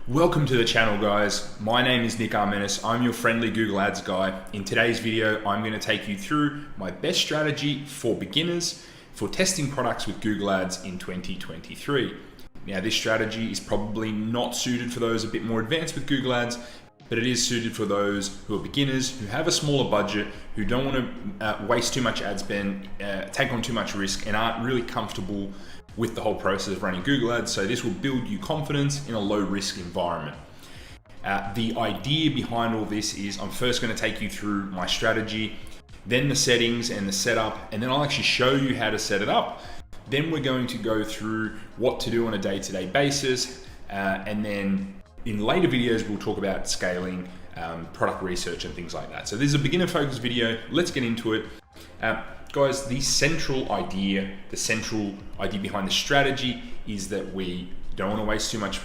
Welcome to the channel, guys. My name is Ecommerce. I'm your friendly Google Ads guy. In today's video, I'm going to take you through my best strategy for beginners for testing products with Google Ads in 2023. Now, this strategy is probably not suited for those a bit more advanced with Google Ads, but it is suited for those who are beginners, who have a smaller budget, who don't want to waste too much ad spend, take on too much risk, and aren't really comfortable with the whole process of running Google Ads. So this will build you confidence in a low risk environment. The idea behind all this is I'm first going to take you through my strategy, then the settings and the setup, and then I'll actually show you how to set it up. Then we're going to go through what to do on a day-to-day basis. And then in later videos, we'll talk about scaling, product research and things like that. So this is a beginner focused video. Let's get into it. Guys, the central idea behind the strategy is that we don't want to waste too much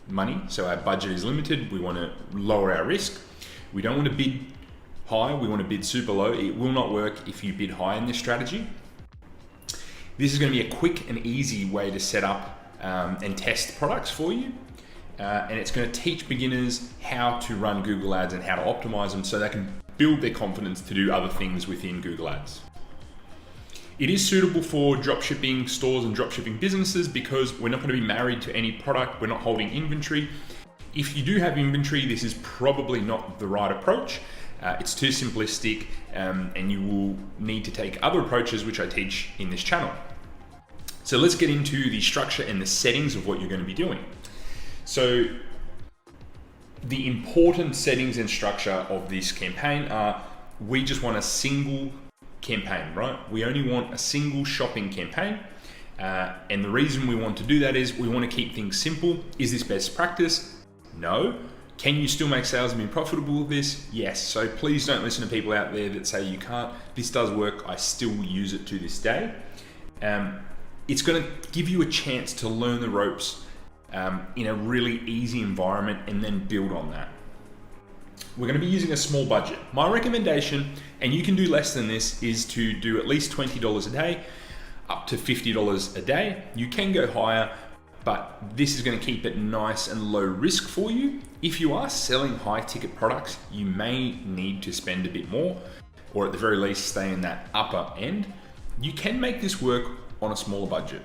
money. So our budget is limited. We want to lower our risk. We don't want to bid high. We want to bid super low. It will not work if you bid high in this strategy. This is going to be a quick and easy way to set up and test products for you. And it's going to teach beginners how to run Google Ads and how to optimize them so they can build their confidence to do other things within Google Ads. It is suitable for dropshipping stores and dropshipping businesses because we're not going to be married to any product. We're not holding inventory. If you do have inventory, this is probably not the right approach. It's too simplistic, and you will need to take other approaches, which I teach in this channel. So let's get into the structure and the settings of what you're going to be doing. So the important settings and structure of this campaign are, we just want a single campaign, right? We only want a single shopping campaign. And the reason we want to do that is we want to keep things simple. Is this best practice? No. Can you still make sales and be profitable with this? Yes. So please don't listen to people out there that say you can't. This does work. I still use it to this day. It's going to give you a chance to learn the ropes in a really easy environment and then build on that. We're going to be using a small budget. My recommendation, and you can do less than this, is to do at least $20 a day, up to $50 a day. You can go higher, but this is going to keep it nice and low risk for you. If you are selling high ticket products, you may need to spend a bit more, or at the very least stay in that upper end. You can make this work on a smaller budget.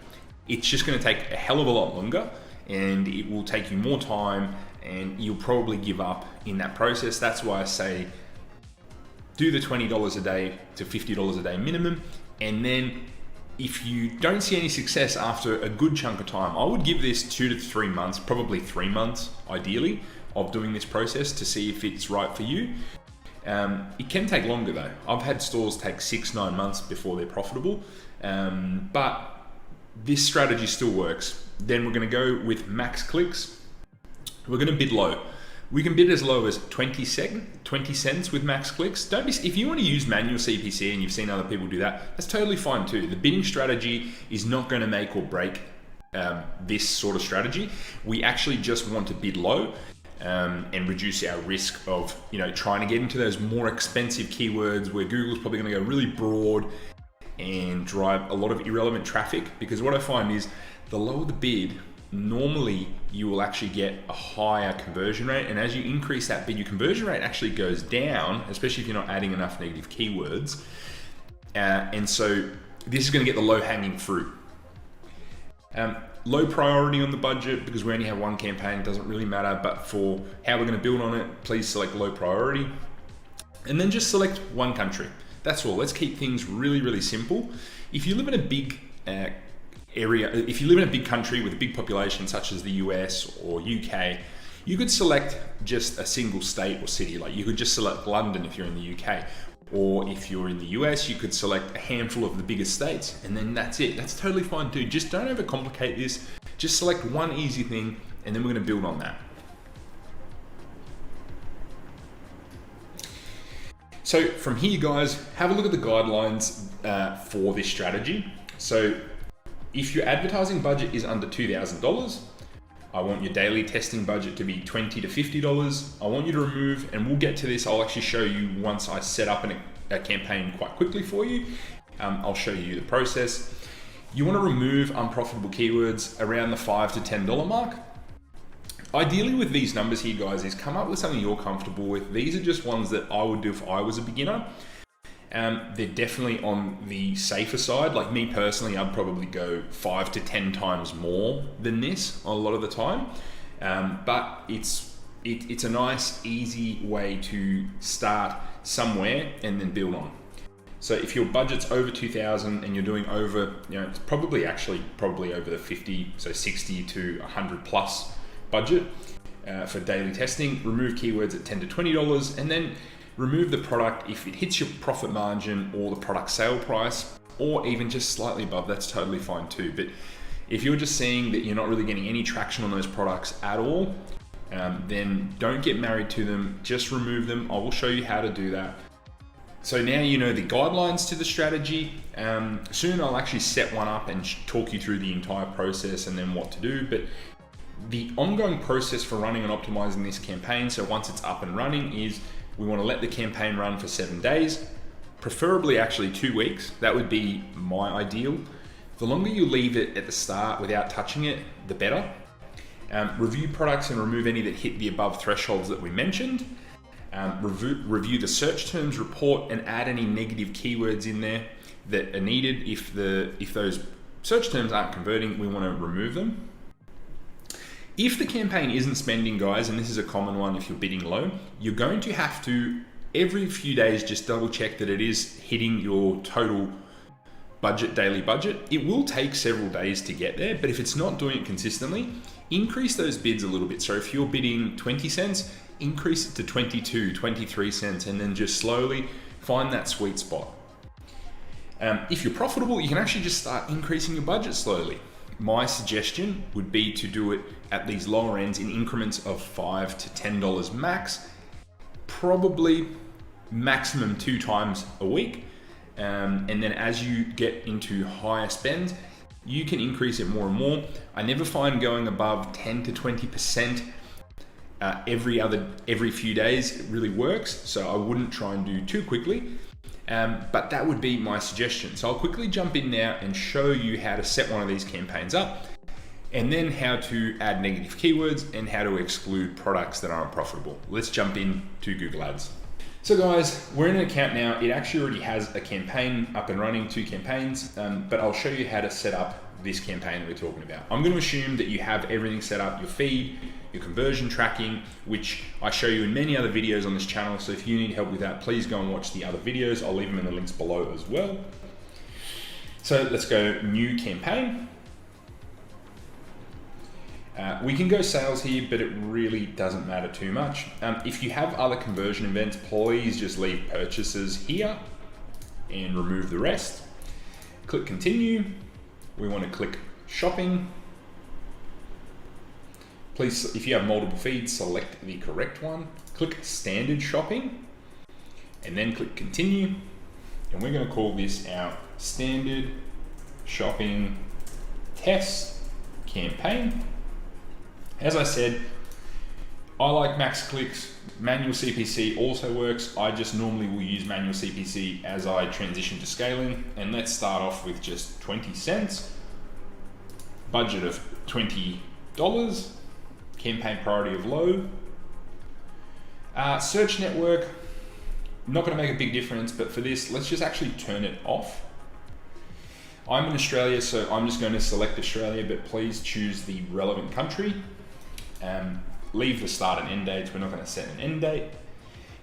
It's just going to take a hell of a lot longer, and it will take you more time, and you'll probably give up in that process. That's why I say do the $20 a day to $50 a day minimum. And then if you don't see any success after a good chunk of time, I would give this 2 to 3 months, probably 3 months ideally, of doing this process to see if it's right for you. It can take longer though. I've had stores take 6-9 months before they're profitable, but this strategy still works. Then we're going to go with max clicks. We're going to bid low. We can bid as low as 20 cents with max clicks. If you want to use manual CPC and you've seen other people do that, that's totally fine too. The bidding strategy is not going to make or break this sort of strategy. We actually just want to bid low and reduce our risk of trying to get into those more expensive keywords where Google's probably going to go really broad and drive a lot of irrelevant traffic. Because what I find is the lower the bid, normally you will actually get a higher conversion rate, and as you increase that bid, your conversion rate actually goes down, especially if you're not adding enough negative keywords. And so this is going to get the low hanging fruit. Low priority on the budget, because we only have one campaign, it doesn't really matter, but for how we're going to build on it, please select low priority, and then just select one country. That's all. Let's keep things really, really simple. If you live in a big if you live in a big country with a big population such as the US or UK, you could select just a single state or city. Like you could just select London if you're in the UK, or if you're in the US, you could select a handful of the biggest states, and then that's it. That's totally fine too. Just don't overcomplicate this. Just select one easy thing, and then we're going to build on that. So from here, guys, have a look at the guidelines for this strategy. So if your advertising budget is under $2,000, I want your daily testing budget to be $20 to $50. I want you to remove, and we'll get to this, I'll actually show you once I set up a campaign quite quickly for you. I'll show you the process. You want to remove unprofitable keywords around the $5 to $10 mark. ideally with these numbers here, guys, is come up with something you're comfortable with. These are just ones that I would do if I was a beginner. They're definitely on the safer side. Like me personally, I'd probably go 5 to 10 times more than this a lot of the time. But it's a nice, easy way to start somewhere and then build on. So if your budget's over 2,000 and you're doing over, it's probably over the 50, so 60 to 100 plus budget for daily testing. Remove keywords at $10 to $20, and then remove the product if it hits your profit margin or the product sale price, or even just slightly above. That's totally fine too. But if you're just seeing that you're not really getting any traction on those products at all, then don't get married to them. Just remove them. I will show you how to do that. So now you know the guidelines to the strategy. Soon I'll actually set one up and talk you through the entire process and then what to do. But the ongoing process for running and optimizing this campaign, so once it's up and running, is we want to let the campaign run for 7 days, preferably actually 2 weeks. That would be my ideal. The longer you leave it at the start without touching it, the better. Review products and remove any that hit the above thresholds that we mentioned. Review the search terms report and add any negative keywords in there that are needed. If those search terms aren't converting, we want to remove them. If the campaign isn't spending, guys, and this is a common one if you're bidding low, you're going to have to every few days just double check that it is hitting your total budget, daily budget. It will take several days to get there, but if it's not doing it consistently, increase those bids a little bit. So if you're bidding 20 cents, increase it to 22, 23 cents, and then just slowly find that sweet spot. If you're profitable, you can actually just start increasing your budget slowly. My suggestion would be to do it at these lower ends in increments of $5 to $10 max, probably maximum 2 times a week. And then as you get into higher spends, you can increase it more and more. I never find going above 10 to 20% every few days really works, so I wouldn't try and do too quickly, but that would be my suggestion. So I'll quickly jump in now and show you how to set one of these campaigns up, and then how to add negative keywords and how to exclude products that aren't profitable. Let's jump in to Google Ads. So guys, we're in an account now. It actually already has a campaign up and running, 2 campaigns, but I'll show you how to set up this campaign that we're talking about. I'm going to assume that you have everything set up, your feed, your conversion tracking, which I show you in many other videos on this channel. So if you need help with that, please go and watch the other videos. I'll leave them in the links below as well. So let's go new campaign. We can go sales here, but it really doesn't matter too much. If you have other conversion events, please just leave purchases here and remove the rest. Click continue. We want to click shopping. Please, if you have multiple feeds, select the correct one. Click standard shopping and then click continue. And we're going to call this our standard shopping test campaign. As I said, I like max clicks. Manual CPC also works. I just normally will use manual CPC as I transition to scaling. And let's start off with just 20 cents. Budget of $20. Campaign priority of low. Search network, not going to make a big difference, but for this, let's just actually turn it off. I'm in Australia, so I'm just going to select Australia, but please choose the relevant country. Leave the start and end dates. We're not going to set an end date.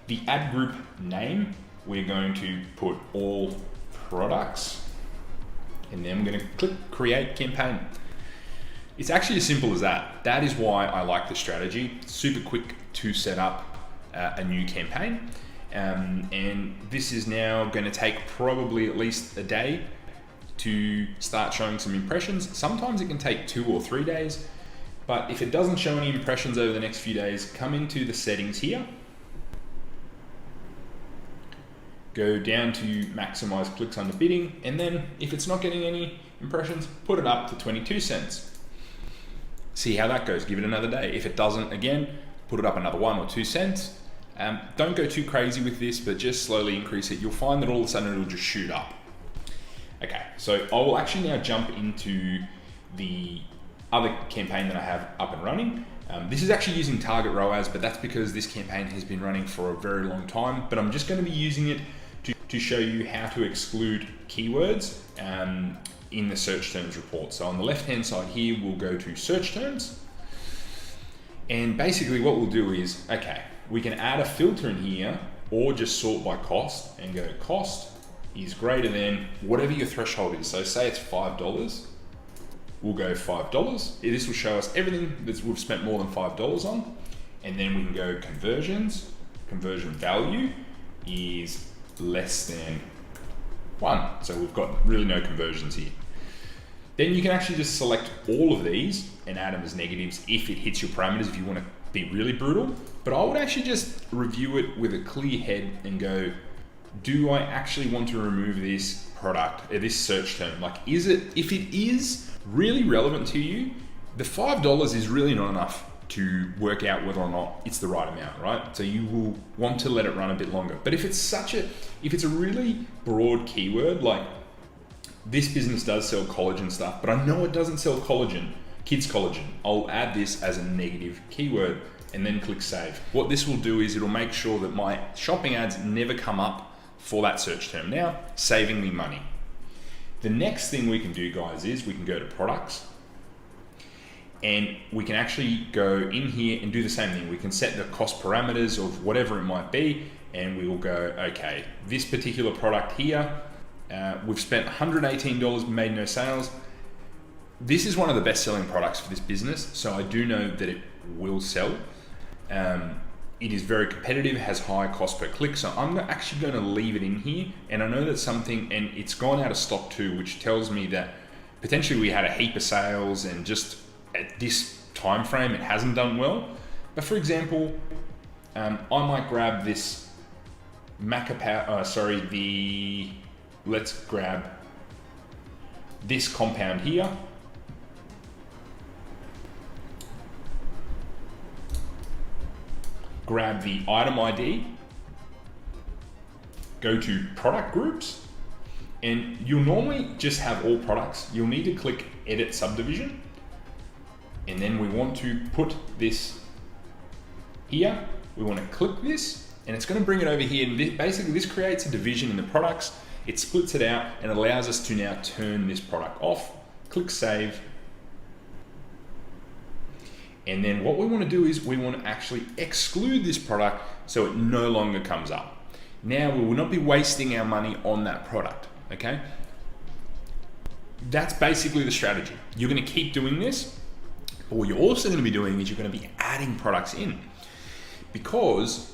The ad group name, we're going to put all products, and then I'm going to click create campaign. It's actually as simple as that. That is why I like the strategy. Super quick to set up a new campaign. And this is now going to take probably at least a day to start showing some impressions. Sometimes it can take 2 or 3 days, but if it doesn't show any impressions over the next few days, come into the settings here. Go down to maximize clicks under bidding, and then if it's not getting any impressions, put it up to 22 cents. See how that goes, give it another day. If it doesn't, again, put it up another 1 or 2 cents. Don't go too crazy with this, but just slowly increase it. You'll find that all of a sudden it'll just shoot up. Okay, so I will actually now jump into the other campaign that I have up and running. This is actually using target ROAS, but that's because this campaign has been running for a very long time, but I'm just going to be using it to show you how to exclude keywords in the search terms report. So on the left-hand side here, we'll go to search terms. And basically what we'll do is, okay, we can add a filter in here or just sort by cost and go cost is greater than whatever your threshold is. So say it's $5, we'll go $5. This will show us everything that we've spent more than $5 on. And then we can go conversions. Conversion value is less than 1. So we've got really no conversions here. Then you can actually just select all of these and add them as negatives if it hits your parameters, if you want to be really brutal. But I would actually just review it with a clear head and go, do I actually want to remove this product, this search term? Like, is it, if it is really relevant to you, the $5 is really not enough to work out whether or not it's the right amount, right? So you will want to let it run a bit longer. But if it's a really broad keyword, like this business does sell collagen stuff, but I know it doesn't sell collagen, kids collagen, I'll add this as a negative keyword and then click save. What this will do is it'll make sure that my shopping ads never come up for that search term now, saving me money. The next thing we can do, guys, is we can go to products and we can actually go in here and do the same thing. We can set the cost parameters of whatever it might be, and we will go, okay, this particular product here, we've spent $118, made no sales. This is one of the best selling products for this business, so I do know that it will sell. It is very competitive, has high cost per click, so I'm actually going to leave it in here. And I know that's something, and it's gone out of stock too, which tells me that potentially we had a heap of sales and just at this time frame it hasn't done well. But for example, I might grab this let's grab this compound here. Grab the item ID, go to product groups, and you'll normally just have all products. You'll need to click edit subdivision, and then we want to put this here. We want to click this, and it's going to bring it over here. And basically this creates a division in the products. It splits it out and allows us to now turn this product off. Click save. And then what we want to do is we want to actually exclude this product so it no longer comes up. Now we will not be wasting our money on that product, okay? That's basically the strategy. You're going to keep doing this, but what you're also going to be doing is you're going to be adding products in. Because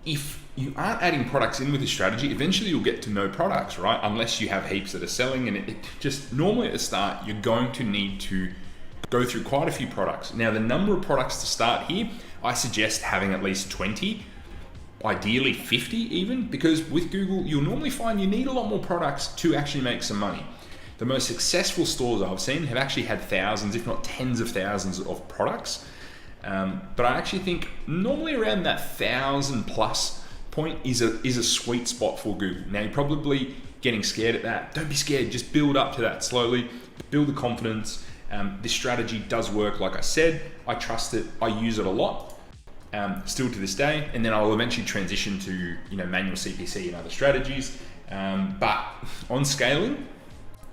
if you aren't adding products in with this strategy, eventually you'll get to no products, right? Unless you have heaps that are selling, and it just normally at the start, you're going to need to go through quite a few products. Now, the number of products to start here, I suggest having at least 20, ideally 50 even, because with Google, you'll normally find you need a lot more products to actually make some money. The most successful stores I've seen have actually had thousands, if not tens of thousands of products. But I actually think normally around that 1,000 plus point is a sweet spot for Google. Now, you're probably getting scared at that. Don't be scared, just build up to that slowly, build the confidence. This strategy does work, like I said. I trust it, I use it a lot, still to this day, and then I'll eventually transition to manual CPC and other strategies. But on scaling,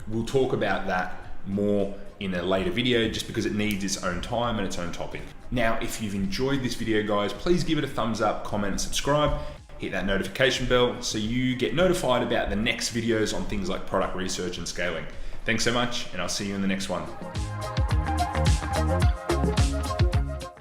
we'll talk about that more in a later video, just because it needs its own time and its own topic. Now, if you've enjoyed this video, guys, please give it a thumbs up, comment, subscribe, hit that notification bell so you get notified about the next videos on things like product research and scaling. Thanks so much, and I'll see you in the next one.